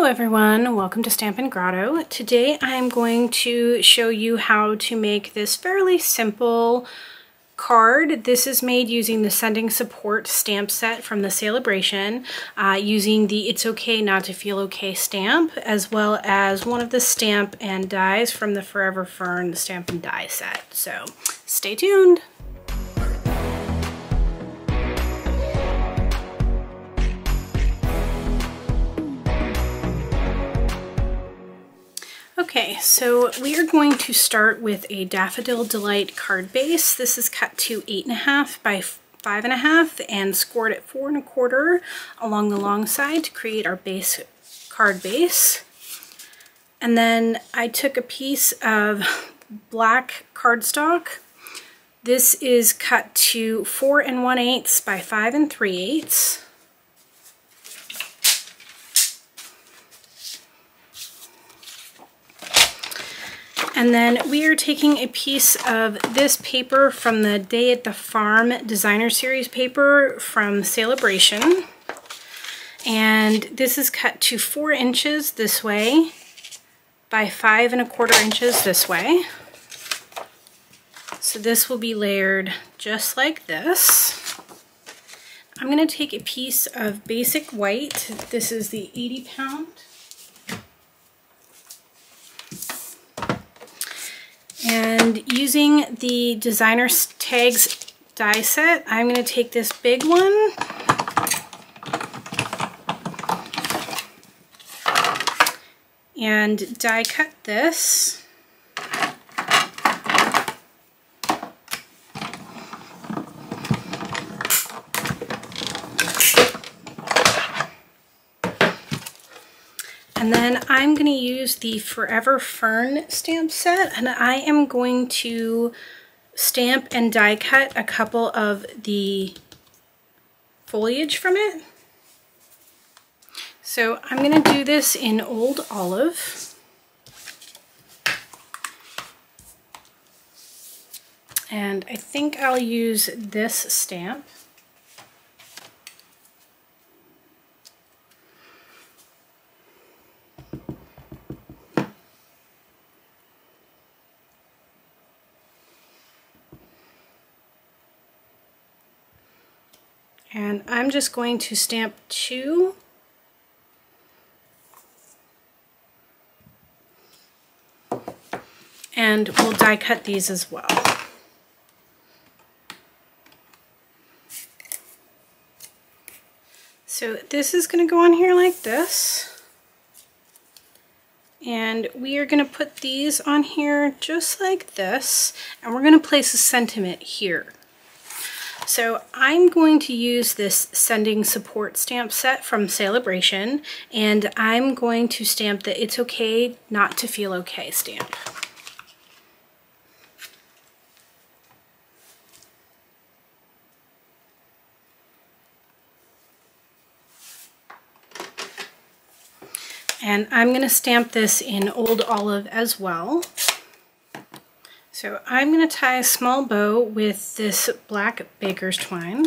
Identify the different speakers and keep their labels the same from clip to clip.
Speaker 1: everyone, welcome to Stampin' Grotto. Today I'm going to show you how to make this fairly simple card. This is made using the Sending Support stamp set from the Sale-A-Bration, using the It's Okay Not to Feel Okay stamp, as well as one of the stamp and dies from the Forever Fern stamp and die set. So stay tuned. Okay, so we are going to start with a Daffodil Delight card base. This is cut to 8.5 by 5.5 and scored at 4 1/4 along the long side to create our base card base. And then I took a piece of black cardstock. This is cut to 4 1/8 by 5 3/8. And then we are taking a piece of this paper from the Day at the Farm Designer Series paper from Sale-A-Bration. And this is cut to 4 inches this way by 5 1/4 inches this way. So this will be layered just like this. I'm going to take a piece of basic white. This is the 80 pound. And using the Designer Tags die set, I'm going to take this big one and die cut this. And then I'm going to use the Forever Fern stamp set, and I am going to stamp and die cut a couple of the foliage from it. So I'm going to do this in Old Olive. And I think I'll use this stamp. And I'm just going to stamp 2. And we'll die cut these as well. So this is going to go on here like this. And we are going to put these on here just like this. And we're going to place a sentiment here. So I'm going to use this Sending Support stamp set from Sale-A-Bration, and I'm going to stamp the It's Okay Not to Feel Okay stamp. And I'm going to stamp this in Old Olive as well. So I'm going to tie a small bow with this black baker's twine.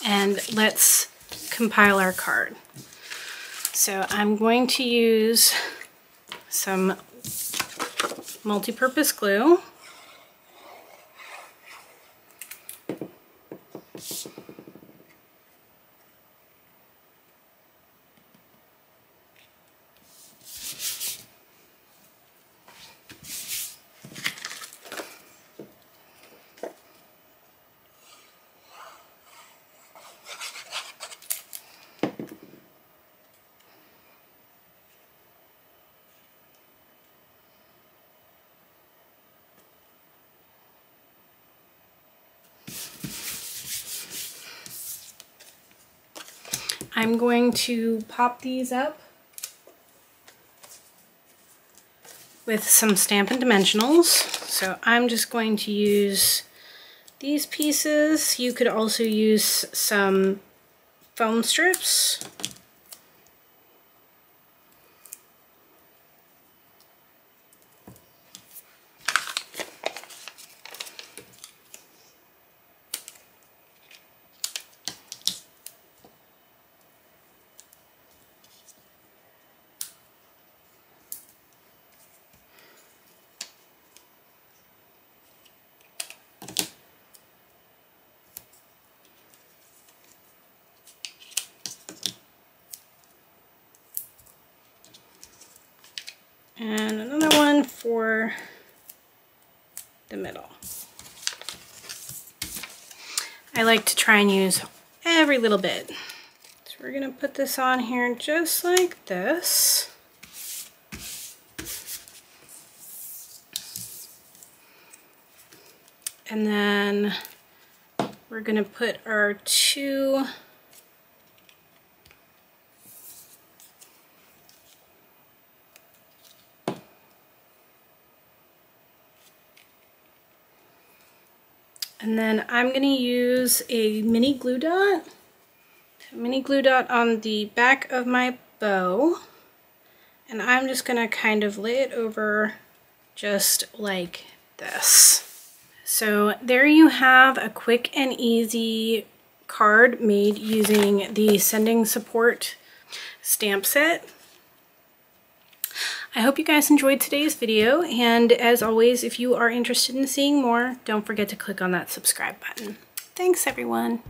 Speaker 1: And let's compile our card. So I'm going to use some multi-purpose glue. I'm going to pop these up with some Stampin' Dimensionals. So I'm just going to use these pieces. You could also use some foam strips. And another one for the middle. I like to try and use every little bit. So we're gonna put this on here just like this. And then we're gonna put our two and then I'm going to use a mini glue dot on the back of my bow, and I'm just going to kind of lay it over just like this. So there you have a quick and easy card made using the Sending Support stamp set. I hope you guys enjoyed today's video, and as always, if you are interested in seeing more, don't forget to click on that subscribe button. Thanks, everyone.